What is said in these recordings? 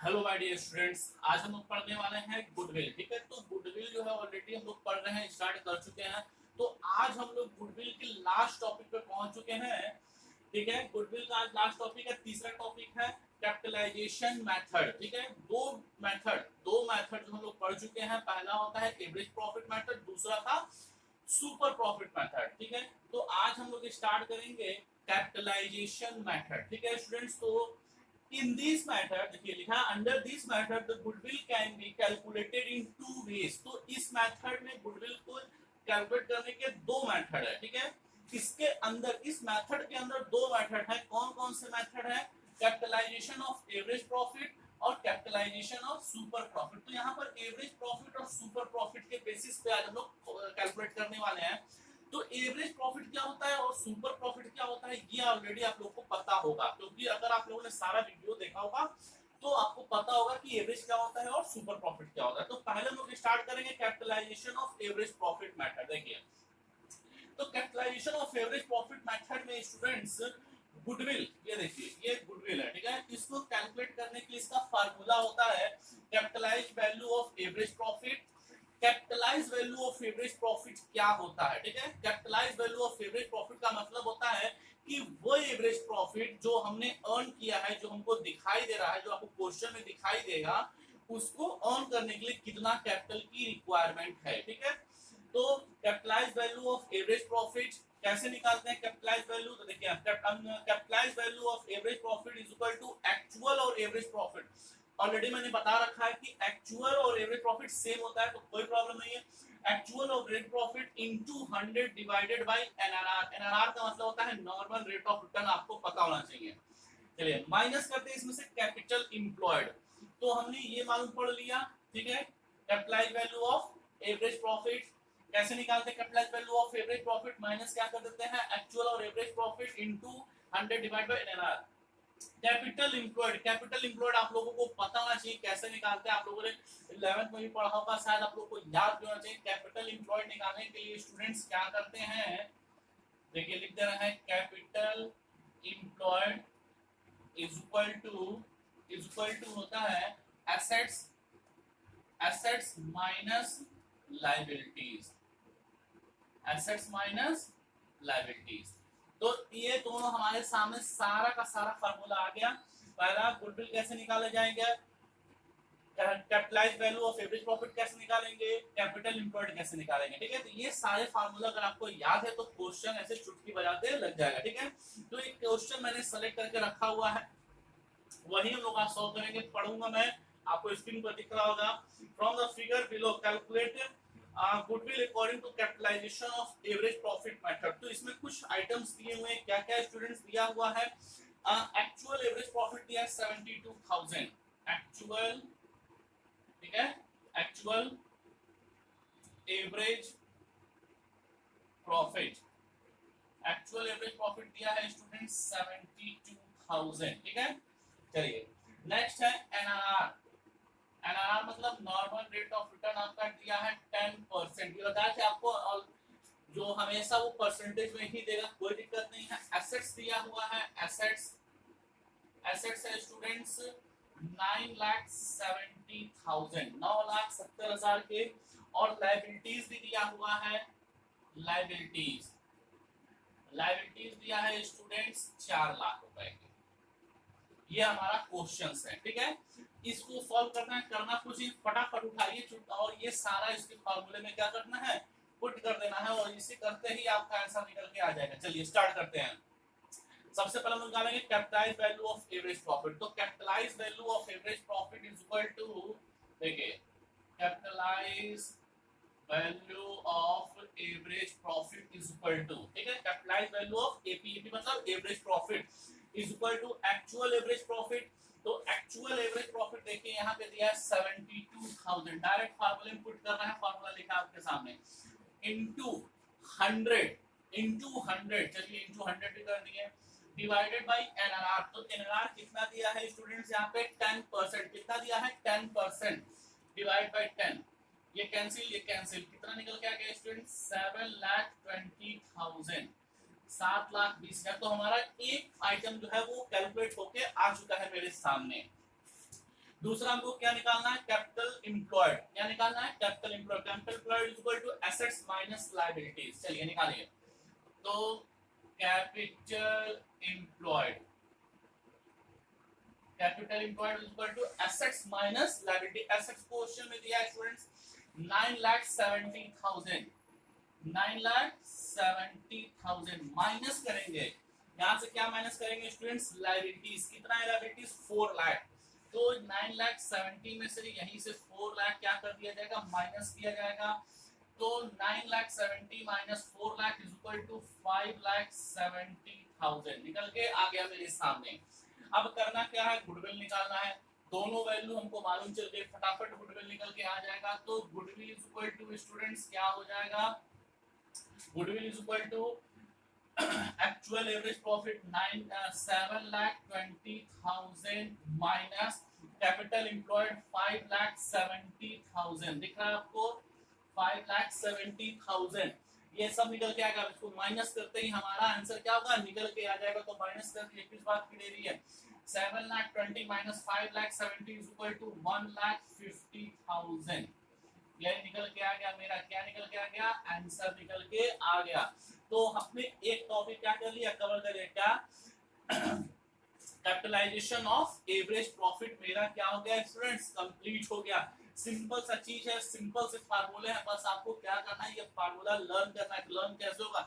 Hello my dear students, आज हम लोग पढ़ने वाले हैं गुडविल। ठीक है, तो गुडविल जो है ऑलरेडी हम लोग पढ़ रहे हैं, स्टार्ट कर चुके हैं। तो आज हम लोग गुडविल के लास्ट टॉपिक पे पहुंच चुके हैं। ठीक है, गुडविल का आज लास्ट टॉपिक है, तीसरा टॉपिक है कैपिटलाइजेशन मेथड। ठीक है, दो मेथड जो हम लोग पढ़ चुके हैं। पहला होता है एवरेज प्रॉफिट मेथड, दूसरा था सुपर प्रॉफिट मेथड। ठीक है, तो आज हम लोग स्टार्ट करेंगे कैपिटलाइजेशन मेथड। ठीक है स्टूडेंट्स, तो in this method देखिए लिखा under this method the goodwill can be calculated in two ways। तो इस मेथड में गुडविल को कैलकुलेट करने के दो मेथड है। ठीक है, इसके अंदर इस मेथड के अंदर दो मेथड है। कौन कौन से मेथड है? कैपिटलाइजेशन ऑफ एवरेज प्रॉफिट और कैपिटलाइजेशन ऑफ सुपर प्रॉफिट। तो यहाँ पर एवरेज प्रॉफिट और सुपर प्रॉफिट के बेसिस पे आज हम लोग कैलकुलेट करने वाले हैं। तो एवरेज प्रॉफिट क्या होता है और सुपर प्रॉफिट क्या होता है, ये ऑलरेडी आप लोगों को पता होगा, क्योंकि अगर आप लोगों ने सारा वीडियो देखा होगा तो आपको पता होगा कि एवरेज क्या होता है और सुपर प्रॉफिट क्या होता है। तो पहले हम लोग स्टार्ट करेंगे capitalization of average profit method. देखिए, तो capitalization of average profit method में स्टूडेंट्स गुडविल, ये देखिए ये गुडविल है। ठीक है, इसको कैलकुलेट करने के लिए इसका फार्मूला होता है capitalized value of average profit. Capitalize value of average profit क्या होता है? ठीक है, capitalize value of average profit का मतलब होता है कि वो एवरेज प्रॉफिट जो हमने अर्न किया है, जो हमको दिखाई दे रहा है, जो आपको क्वेश्चन में दिखाई देगा, उसको अर्न करने के लिए कितना कैपिटल की रिक्वायरमेंट है। ठीक है, तो capitalize value of average profit कैसे निकालते हैं? कैपिटलाइज वैल्यू, तो देखिए capitalize value of average profit is equal to actual और एवरेज प्रॉफिट। ऑलरेडी मैंने बता रखा है कि एक्चुअल और एवरेज प्रॉफिट सेम होता है, तो कोई प्रॉब्लम नहीं है। एक्चुअल और average profit into 100 divided by NRR. NRR का मतलब होता है नॉर्मल रेट ऑफ रिटर्न, आपको पता होना चाहिए। चलिए माइनस करते हैं इसमें से कैपिटल एम्प्लॉयड। तो हमने ये मालूम पढ़ लिया। ठीक है, capitalize value of average profit कैसे निकालते हैं? Capitalize value of average profit minus क्या कर देते हैं, एक्चुअल और average profit into 100 divide by NRR. Capital employed आप लोगों को पता होना चाहिए कैसे निकालते हैं। आप लोगों ने 11th में भी पढ़ा होगा, शायद आप लोगों को याद भी होना चाहिए। कैपिटल एम्प्लॉयड निकालने के लिए स्टूडेंट्स क्या करते हैं, देखिए लिख दे रहे हैं capital employed is equal to होता है assets minus liabilities. Assets minus liabilities. तो ये दोनों हमारे सामने सारा का सारा फार्मूला आ गया। पहला गुडविल कैसे निकाले जाएंगे, capitalised value of average profit कैसे निकालेंगे, कैपिटल एम्प्लॉयड कैसे निकालेंगे। ठीक है, तो ये सारे फार्मूला अगर आपको याद है तो क्वेश्चन ऐसे चुटकी बजाते लग जाएगा। ठीक है, तो एक क्वेश्चन मैंने सेलेक्ट करके रखा हुआ है, वही हम लोग आज सॉल्व करेंगे। पढ़ूंगा मैं, आपको स्क्रीन पर दिख रहा होगा। From the figure below calculate goodwill according to capitalization of average profit method. तो इसमें कुछ आइटम्स दिए हुए हैं, क्या क्या स्टूडेंट्स दिया हुआ है। एक्चुअल एवरेज प्रॉफिट दिया है 72,000 एक्चुअल। ठीक है, actual average profit, actual average profit दिया है स्टूडेंट्स 72,000। ठीक है, चलिए नेक्स्ट है एनआरआर। एनआरआर मतलब नॉर्मल रेट ऑफ रिटर्न आपका दिया है 10%। ये बताया कि आपको जो हमेशा वो परसेंटेज में ही देगा, कोई दिक्कत नहीं है। एसेट्स दिया हुआ है, एसेट्स है स्टूडेंट्स 9,70,000, 9,70,000 के। और लायबिलिटीज भी दिया हुआ है, लायबिलिटीज दिया है स्टूडेंट्स 4 लाख रुपए के। ये हमारा क्वेश्चंस है। ठीक है, इसको सॉल्व करना कुछ ही, फटाफट उठाइए और ये सारा इसके फार्मूले में क्या करना है, पुट कर देना है, और इसे करते ही आपका आंसर निकल के आ जाएगा। चलिए स्टार्ट करते हैं। सबसे पहले हम निकालेंगे capitalized value of average profit. तो capitalized value of average profit is equal to, देखिए capitalized value of average profit is equal to, ठीक है, कैपिटलाइज्ड वैल्यू ऑफ एपी मतलब average profit is equal to actual average profit. तो actual average profit देखिए यहाँ पे दिया है 72,000। डायरेक्ट फार्मूले में पुट करना है, फार्मूला लिखा आपके सामने, इनटू 100 चलिए इनटू 100 भी कर दिए, डिवाइडेड बाय एनआरआर। तो एनआरआर कितना दिया है स्टूडेंट्स, यहाँ पे 10%। कितना दिया है, 10%, डिवाइड बाय 10। ये कैंसिल कितना निकल के आ गया स्टूडेंट, 7,20,000, 7,20,000। तो हमारा एक आइटम जो है वो कैलकुलेट होके आ चुका है मेरे सामने। दूसरा हमको क्या निकालना है, कैपिटल एम्प्लॉयड। क्या निकालना है, capital employed. Capital employed is equal to assets minus liabilities. चलिए निकालिए। तो capital employed, capital employed is equal to assets minus liability. Assets question में दिया है स्टूडेंट्स 9,70,000, 9,70,000 माइनस करेंगे। यहां से क्या माइनस करेंगे स्टूडेंट्स, लायबिलिटीज। कितना है लायबिलिटीज, 4 लाख। तो 9,70,000 में से यहीं से 4 लाख क्या कर दिया जाएगा, माइनस किया जाएगा। तो 9,70,000 minus 4 lakh is equal to 5,70,000 निकल के आ गया मेरे सामने। अब करना क्या है, गुडविल निकालना है। दोनों वैल्यू हमको मालूम चल गए, फटाफट गुडविल निकल के आ जाएगा। तो goodwill is equal to students क्या हो जाएगा, goodwill is equal to actual average profit 7,20,000 minus capital employed 5,70,000। दिख रहा है आपको 5,70,000। ये सब निकल के आएगा। इसको माइनस करते ही हमारा आंसर क्या होगा, निकल के आ जाएगा। तो माइनस करके किस बात की देरी है, 7,20,000 माइनस 5,70,000 इज इक्वल टू 1,50,000। ये निकल के आ गया मेरा, क्या निकल के आ गया, आंसर निकल के आ गया। तो हमने एक टॉपिक क्या कर लिया, कवर कर लिया। क्या, कैपिटलाइजेशन ऑफ एवरेज प्रॉफिट मेरा क्या हो गया स्टूडेंट्स, कंप्लीट हो गया। सिंपल सा चीज है, सिंपल से फार्मूले हैं, बस आपको क्या करना है, ये फार्मूला लर्न करना है। लर्न कैसे होगा,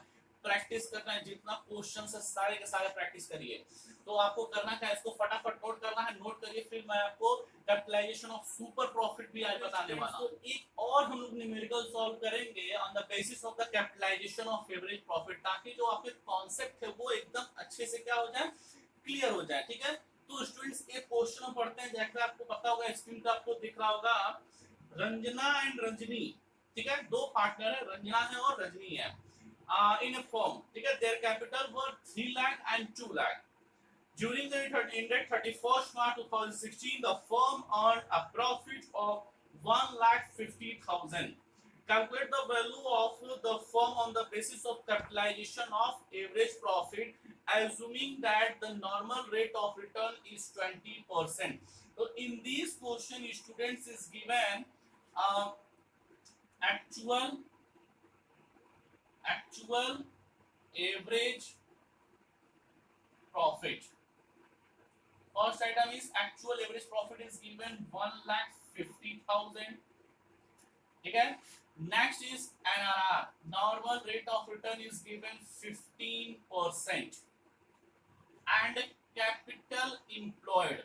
प्रैक्टिस करना है। जितना क्वेश्चन है सारे के सारे प्रैक्टिस करिए। तो आपको करना क्या है, इसको फटाफट नोट करना है। नोट करिए, फिर मैं आपको कैपिटलाइजेशन ऑफ सुपर प्रॉफिट भी आज बताने वाला हूं। एक और हम लोग न्यूमेरिकल सॉल्व करेंगे on the basis of the capitalization of average profit, ताकि जो आपके कॉन्सेप्ट है वो एकदम अच्छे से क्या हो जाए, क्लियर हो जाए। ठीक है, तो स्टूडेंट्स एक क्वेश्चन पढ़ते हैं। जैसे आपको पता होगा, स्क्रीन पे आपको दिख रहा होगा, रंजना एंड रंजनी, ठीक है, दो पार्टनर है, रंजना है और रजनी है, इन a firm, ठीक है, their capital were 3 lakh and 2 lakh. During the ended 31st March 2016, the firm earned a profit of 1,50,000. Calculate the value of the firm on the basis of capitalization of average profit, assuming that the normal rate of return is 20%. So in this question, students is given actual average profit. First item is actual average profit is given 1,50,000. ठीक है, next is NRR, normal rate of return is given 15%, and capital employed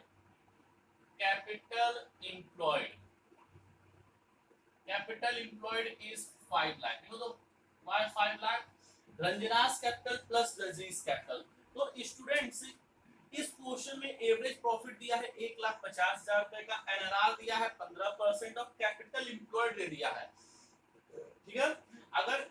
is 5 lakh. You know the why 5 lakh, Ranjana's capital plus Rajni's capital. तो students इस question में average profit दिया है 1,50,000 रुपए का, NRR दिया है 15% और कैपिटल एम्प्लॉयड दे दिया है। ठीक है, अगर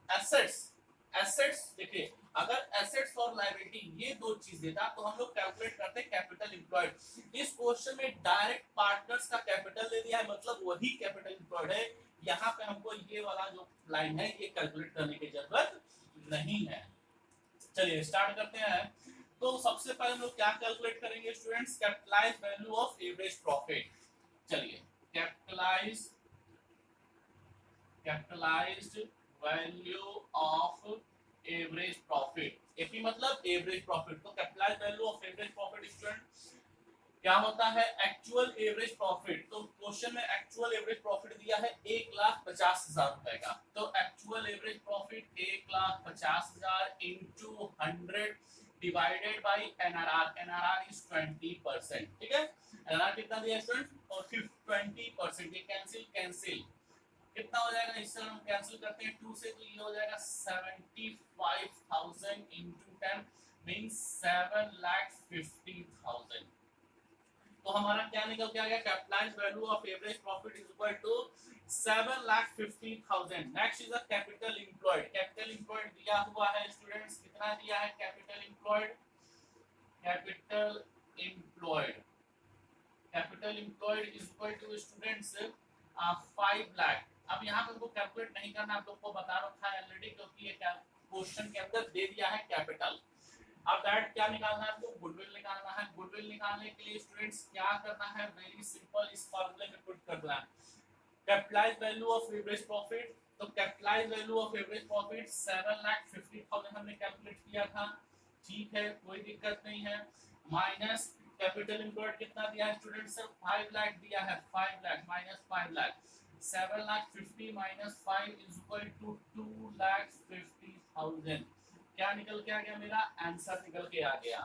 एसेट्स देखिए, अगर एसेट्स और लायबिलिटी ये दो चीज देता तो हम लोग कैलकुलेट करते कैपिटल एम्प्लॉयड। इस क्वेश्चन में डायरेक्ट पार्टनर्स का कैपिटल दे दिया है, मतलब वही कैपिटल एम्प्लॉयड है। यहाँ पे हमको ये वाला जो लाइन है ये कैलकुलेट करने की जरूरत नहीं है। चलिए स्टार्ट करते हैं। तो सबसे पहले हम लोग क्या कैलकुलेट करेंगे students, capitalized value of average profit. चलिए capitalized value of average profit, AP मतलब एवरेज प्रॉफिट। तो capitalized value of average profit student क्या होता है, एक्चुअल एवरेज प्रॉफिट। तो क्वेश्चन में एक्चुअल एवरेज प्रॉफिट दिया है 1,50,000 रुपए का। तो actual average profit 1,50,000 into 100 divided by NRR. NRR is 20%। ठीक है, एनआरआर कितना दिया स्टूडेंट, और 20%। ये कैंसिल कितना हो जाएगा, इससे हम कैंसिल करते हैं 2 से, तो ये हो जाएगा 75,000 into 10 मींस 7,50,000। तो हमारा क्या निकल के आ गया, capitalized value of average profit is equal to 7,50,000। Next is the capital employed. Capital employed दिया हुआ है स्टूडेंट्स, कितना दिया है capital employed, capital employed is equal to students 5 lakh. अब यहाँ पे हमको कैलकुलेट नहीं करना, आप लोग को बता रखा है ऑलरेडी, क्योंकि ये क्वेश्चन के अंदर दे दिया है कैपिटल। अब दैट क्या निकालना है, आपको गुडविल निकालना है। गुडविल निकालने के लिए स्टूडेंट्स क्या करना है, वेरी सिंपल, इस फॉर्मूले में पुट करना है capitalize value of average profit. तो capitalize value of average profit 7,50,000 हमने कैलकुलेट किया था, ठीक है, कोई दिक्कत नहीं है, माइनस कैपिटल एम्प्लॉयड कितना दिया है स्टूडेंट्स, 5 लाख दिया है, 5 lakh minus 5 lakh, 7,50,000 minus 5 is equal to 2,50,000। क्या निकल के आ गया, मेरा आंसर निकल के आ गया।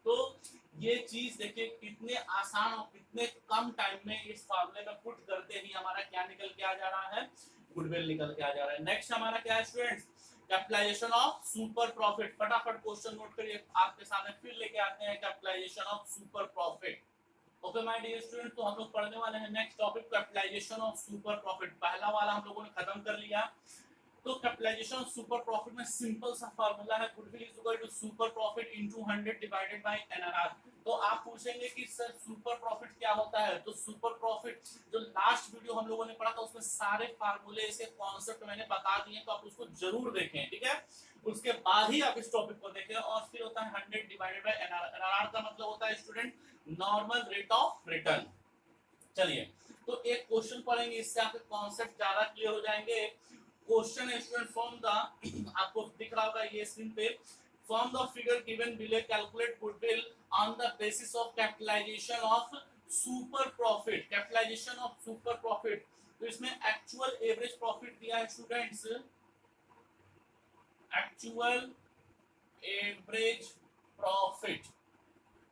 तो ये चीज देखिए कितने आसान और कितने कम टाइम में इस फॉर्मूले में पुट करते ही हमारा क्या निकल के आ जा रहा है, गुडविल निकल के आ जा रहा है। नेक्स्ट हमारा क्या है students, capitalization of super profit. फटाफट क्वेश्चन नोट करिए, आपके सामने फिर लेके आते हैं capitalization of super profit. Okay my dear student, तो हम लोग पढ़ने वाले हैं next topic capitalization of super profit. पहला वाला हम लोगों ने खत्म कर लिया। तो कैपिटलाइजेशन ऑफ सुपर प्रॉफिट में सिंपल सा फार्मूला है, goodwill is equal to super profit into 100 divided by NRR. तो आप पूछेंगे कि सर सुपर प्रॉफिट क्या होता है, तो सुपर प्रॉफिट जो लास्ट वीडियो हम लोगों ने पढ़ा था उसमें सारे फार्मूले इसके कॉन्सेप्ट मैंने बता दिए, तो आप उसको जरूर देखें, ठीक है। उसके बाद ही आप इस टॉपिक को देखें। और फिर होता है 100 डिवाइडेड बाय एनआरआर। एनआरआर का मतलब होता है student normal rate of return. चलिए, तो एक क्वेश्चन पढ़ेंगे, इससे आपके कॉन्सेप्ट ज्यादा क्लियर हो जाएंगे। क्वेश्चन है स्टूडेंट फ्रॉम द, आपको दिख रहा होगा ये स्क्रीन पे, from the figure given below calculate goodwill on the basis of capitalization of super profit. Capitalization of super profit, तो इसमें एक्चुअल एवरेज प्रॉफिट दिया है students, actual average profit,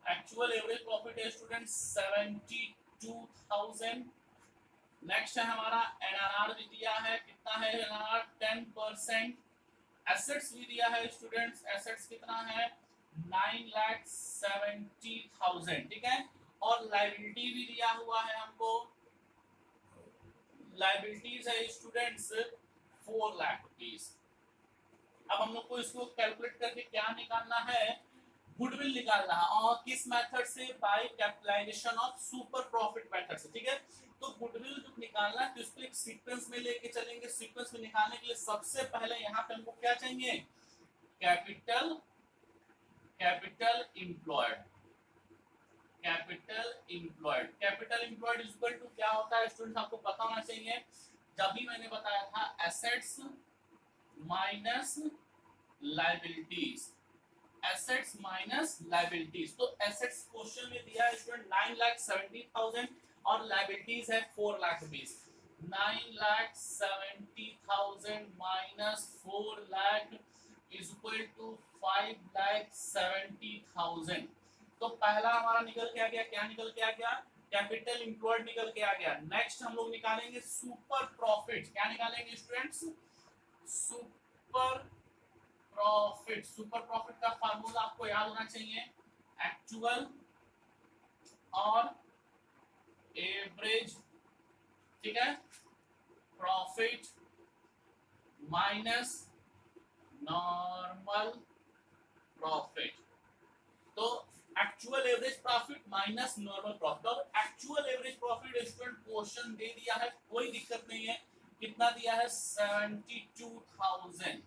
actual average profit है स्टूडेंट 72,000। नेक्स्ट है हमारा NRR भी दिया है, कितना है एनआरआर, 10%। एसेट्स भी दिया है स्टूडेंट्स, एसेट्स कितना है 9,70,000, ठीक है। और लायबिलिटी भी दिया हुआ है हमको, लायबिलिटीज है स्टूडेंट्स 4 लाख रुपीस। अब हम लोग को इसको कैलकुलेट करके क्या निकालना है, गुडविल निकालना है। और किस मेथड से, by capitalization of super profit method से, ठीक है। तो गुडविल जो निकालना है तो इसको एक सीक्वेंस में लेके चलेंगे। सीक्वेंस में निकालने के लिए सबसे पहले यहाँ पे हमको क्या चाहिए, capital, capital employed, capital employed. Capital employed is equal to क्या होता है स्टूडेंट्स, आपको पता होना चाहिए। जब भी मैंने बताया था assets minus liabilities, assets minus liabilities. तो एसेट्स क्वेश्चन में दिया है स्टूडेंट 9,70,000 और लायबिलिटीज है 4 lakh rupees. 9,70,000 minus 4 lakh is equal to 5,70,000। तो पहला हमारा निकल के आ गया, क्या निकल के आ गया, कैपिटल एम्प्लॉयड निकल के आ गया। नेक्स्ट हम लोग निकालेंगे सुपर प्रॉफिट। क्या निकालेंगे students, super profit. Super profit का फार्मूला आपको याद होना चाहिए, एक्चुअल और एवरेज, ठीक है, प्रॉफिट माइनस नॉर्मल प्रॉफिट। तो actual average profit minus normal profit. और actual average profit student question दे दिया है, कोई दिक्कत नहीं है, कितना दिया है 72,000।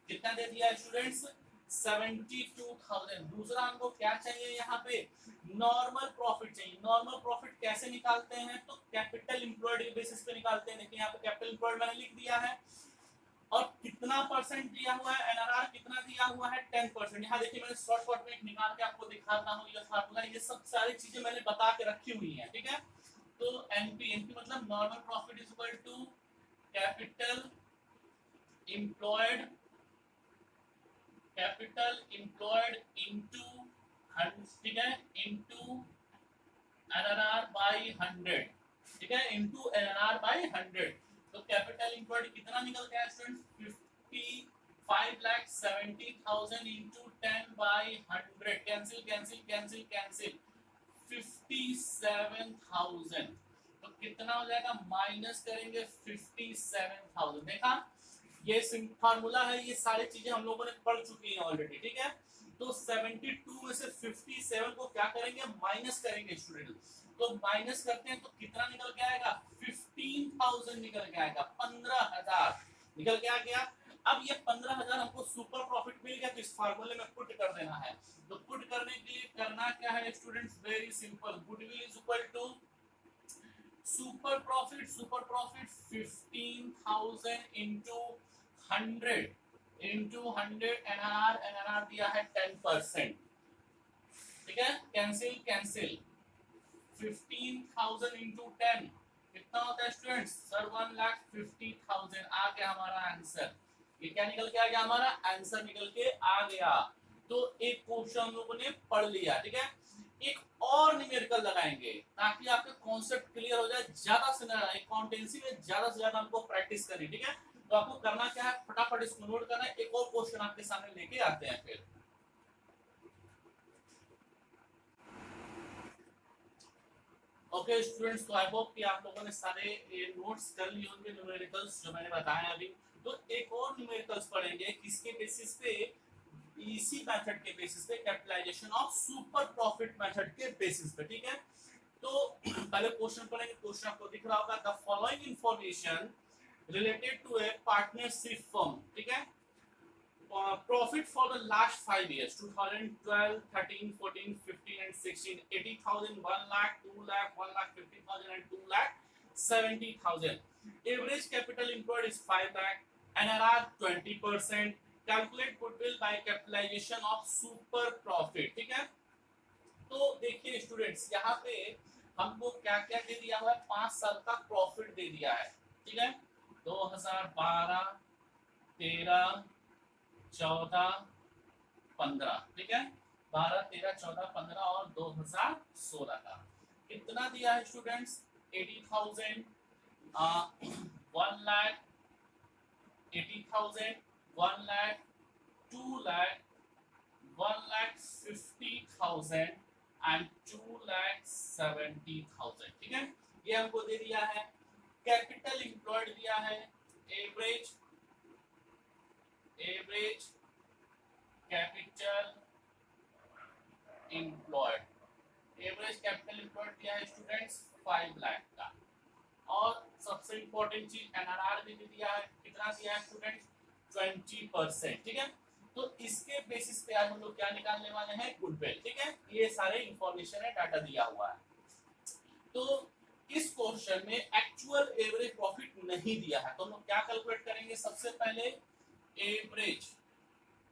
कितना दे दिया है स्टूडेंट्स 72,000। दूसरा हमको क्या चाहिए, यहाँ पे नॉर्मल प्रॉफिट चाहिए। नॉर्मल प्रॉफिट कैसे निकालते हैं, तो कैपिटल एम्प्लॉयड के बेसिस पे निकालते हैं। देखिए यहाँ पे कैपिटल एम्प्लॉयड मैंने लिख दिया है, और कितना परसेंट दिया हुआ है, एनआरआर कितना दिया हुआ है 10%। यहाँ देखिए मैंने शॉर्टकट में एक निकाल के आपको दिखाता हूँ, ये फार्मूला, ये सब सारी चीजें मैंने बता के रखी हुई हैं, ठीक है। तो एनपी, एनपी मतलब normal profit is equal to capital employed, capital employed into, ठीक है, इनटू एनआरआर बाय 100, ठीक है, इनटू एनआरआर बाय 100। तो कैपिटल एम्प्लॉयड कितना निकल गया student 55,70,000 into 10 by 100। Cancel cancel cancel cancel, 57,000। तो कितना हो जाएगा, माइनस करेंगे 57,000। देखा, ये फार्मूला है, ये सारी चीजें हम लोगों ने पढ़ चुकी हैं ऑलरेडी, ठीक है। तो 72 में से 57 को क्या करेंगे, माइनस करेंगे स्टूडेंट। तो माइनस करते हैं तो कितना निकल के आएगा, 15,000 निकल के आएगा, 15,000 निकल के आ गया। अब ये 15,000 हमको सुपर प्रॉफिट मिल गया, तो इस फार्मूले में पुट कर देना है। तो पुट करने के लिए करना क्या है students, very simple, goodwill is equal to super profit 15,000 into 100 NRR दिया है 10%, ठीक है, कैंसिल कैंसिल, 15,000 इंटू 10 कितना होता है स्टूडेंट्स सर, 1,50,000 आ गया हमारा आंसर। ये क्या निकल के आ गया, हमारा आंसर निकल के आ गया। तो एक क्वेश्चन हम लोगों ने पढ़ लिया, ठीक है। एक और न्यूमेरिकल लगाएंगे ताकि आपका कॉन्सेप्ट क्लियर हो जाए, ज्यादा से ज्यादा अकाउंटेंसी में ज्यादा से ज्यादा हमको प्रैक्टिस करनी, ठीक है। तो आपको करना क्या है, फटाफट इसको नोट करना है। एक और क्वेश्चन आपके सामने लेके आते हैं फिर। ओके स्टूडेंट्स, तो आई होप कि आप लोगों ने सारे नोट्स कर लिए होंगे न्यूमेरिकल्स जो मैंने बताया अभी। तो एक और न्यूमेरिकल्स पढ़ेंगे किसके बेसिस पे, इसी मेथड के बेसिस पे, capitalization of super profit method के बेसिस पे, ठीक है। तो पहले क्वेश्चन पढ़ेंगे। क्वेश्चन आपको दिख रहा होगा, the following information related to a partnership firm, ठीक है, profit for the last 5 years 2012 13 14 15 and 16, 80,000, 1 lakh, 2 lakh, 1 lakh 50,000 and 2 lakh 70,000. Average capital employed is 5 lakh, NRR 20%. Calculate goodwill by capitalization of super profit, ठीक है। तो देखिए students, यहाँ पे हमको क्या क्या दे दिया हुआ है, 5 साल का प्रॉफिट दे दिया है, ठीक है। 2012 13 14 15, ठीक है, 12 13 14 15 और 2016 का कितना दिया है स्टूडेंट्स, 80,000, 1 लाख, 80,000, 1 लाख, 2 लाख, 1,50,000 एंड 2,70,000, ठीक है। ये हमको दे दिया है। कैपिटल इंप्लॉयड दिया है, average capital employed, average capital employed दिया है स्टूडेंट्स 5 लाख का। और सबसे इंपॉर्टेंट चीज एनआरआर भी दिया है, कितना दिया है स्टूडेंट्स, 20%, ठीक है। तो इसके बेसिस पे आज हम लोग क्या निकालने वाले हैं, गुडविल, ठीक है। ये सारे इंफॉर्मेशन है, डाटा दिया हुआ है। तो इस क्वेश्चन में एक्चुअल एवरेज प्रॉफिट नहीं दिया है, तो हम लोग क्या कैलकुलेट करेंगे, सबसे पहले एवरेज,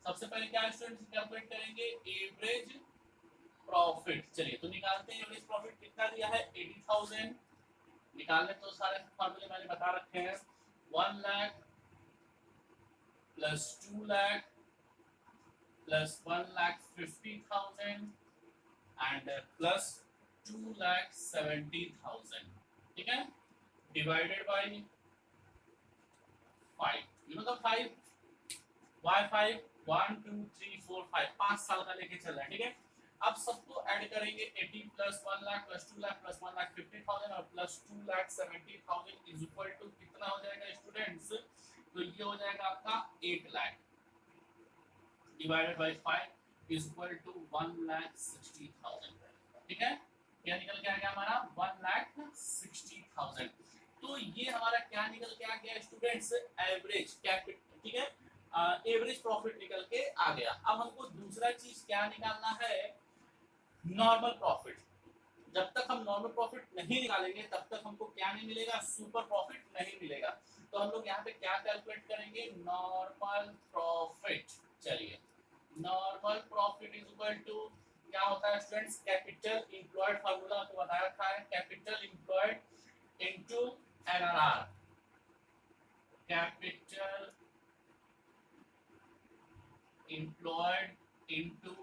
सबसे पहले क्या स्टूडेंट्स कैलकुलेट करेंगे, एवरेज प्रॉफिट। चलिए तो निकालते हैं, एवरेज प्रॉफिट कितना दिया है, 80,000, निकालने तो सारे फार्मूले मैंने बता रखे हैं, 1 lakh plus 2 lakh plus 1,50,000 and plus 2,70,000, ठीक है, divided by 5, you know the 5, why 5, 1 2 3 4 5, 5 साल का लेके चल रहा है, ठीक है। अब सबको ऐड करेंगे, 80 plus 1 lakh plus 2 lakh plus 1,50,000 और प्लस 2,70,000 इज इक्वल टू कितना हो जाएगा स्टूडेंट्स, तो ये हो जाएगा आपका 8 lakh divided by 5 is equal to 1,60,000, ठीक है। क्या निकल के आ गया हमारा, 1,60,000। तो ये हमारा क्या निकल के आ गया स्टूडेंट्स, एवरेज कैपिटल, ठीक है, एवरेज प्रॉफिट निकल के आ गया। अब हमको दूसरा चीज क्या निकालना है, नॉर्मल प्रॉफिट। जब तक हम नॉर्मल प्रॉफिट नहीं निकालेंगे तब तक हमको क्या नहीं मिलेगा, सुपर प्रॉफिट नहीं मिलेगा। तो हम लोग यहाँ पे क्या कैलकुलेट करेंगे, नॉर्मल प्रॉफिट। चलिए, normal profit is equal to क्या होता है स्टूडेंट्स, कैपिटल इंप्लॉयड, फार्मूला आपको बताया था है, capital employed into NRR, capital employed into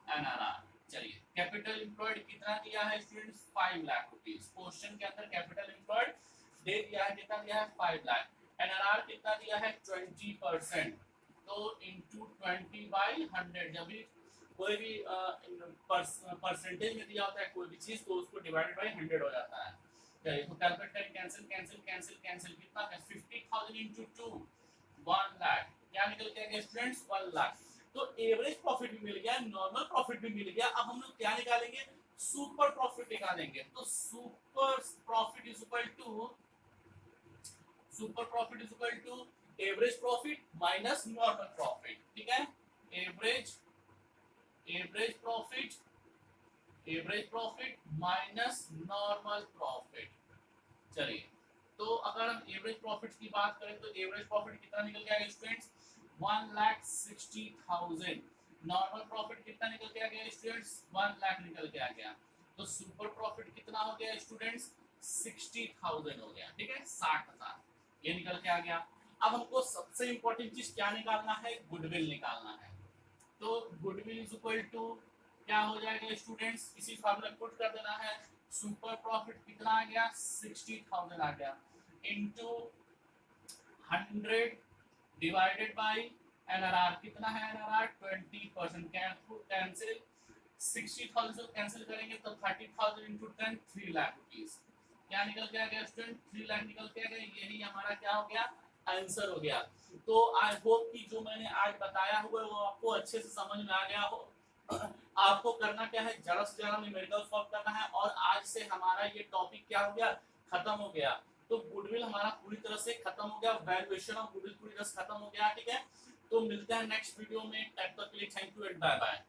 NRR. चलिए, कैपिटल इंप्लॉयड कितना दिया है स्टूडेंट्स, 5 लाख रुपीस। क्वेश्चन के अंदर कैपिटल इंप्लॉयड दे दिया है, कितना दिया है, 5 लाख। एनआरआर कितना दिया है, 20%, तो इनटू 20/100, जब भी कोई भी परसेंटेज में दिया होता है कोई भी चीज, तो उसको डिवाइडेड बाय 100 हो जाता है। चलिए तो कैलकुलेट करें, कैंसिल कैंसिल कैंसिल कैंसिल, कितना है, 50,000 इंटू 2, 1 लाख, क्या निकल के आ गया स्टूडेंट्स, 1 लाख। तो एवरेज प्रॉफिट भी मिल गया, नॉर्मल प्रॉफिट भी मिल गया। अब हम लोग क्या निकालेंगे, सुपर प्रॉफिट निकालेंगे। तो super profit is equal to average profit minus normal profit, ठीक है, average profit minus normal profit. चलिए, तो अगर हम एवरेज प्रॉफिट की बात करें तो एवरेज प्रॉफिट कितना निकल के आएगा स्टूडेंट्स, 1,60,000। नॉर्मल प्रॉफिट कितना निकल के आ गया स्टूडेंट्स, 1 लाख निकल के आ गया। तो सुपर प्रॉफिट कितना हो गया स्टूडेंट्स, 60,000 हो गया, ठीक है, 60,000 ये निकल के आ गया। अब हमको सबसे इंपॉर्टेंट चीज क्या निकालना है, गुडविल निकालना है। तो गुडविल इज इक्वल टू क्या हो जाएगा स्टूडेंट्स, इसी फॉर्मूला पुट कर देना है। सुपर प्रॉफिट कितना आ गया, 60,000 आ गया, इनटू 100 डिवाइडेड बाय एनआरआर, कितना है एनआरआर, 20%। कैंसिल 60,000 कैंसिल करेंगे तो 30,000 इंटू 10, 3 लाख रुपीज। क्या निकल के आ गया स्टूडेंट, 3 लाख निकल के आ गया। यही हमारा क्या हो गया, आंसर हो गया। तो आई होप कि जो मैंने आज बताया हुआ है वो आपको अच्छे से समझ में आ गया हो। आपको करना क्या है, ज्यादा से ज्यादा न्यूमेरिकल सॉल्व करना है। और आज से हमारा ये टॉपिक क्या हो गया, खत्म हो गया। तो गुडविल हमारा पूरी तरह से खत्म हो गया, वैल्यूएशन ऑफ गुडविल पूरी तरह से खत्म हो गया, ठीक है। तो मिलते हैं नेक्स्ट वीडियो में, तब तक के लिए thank you and bye bye.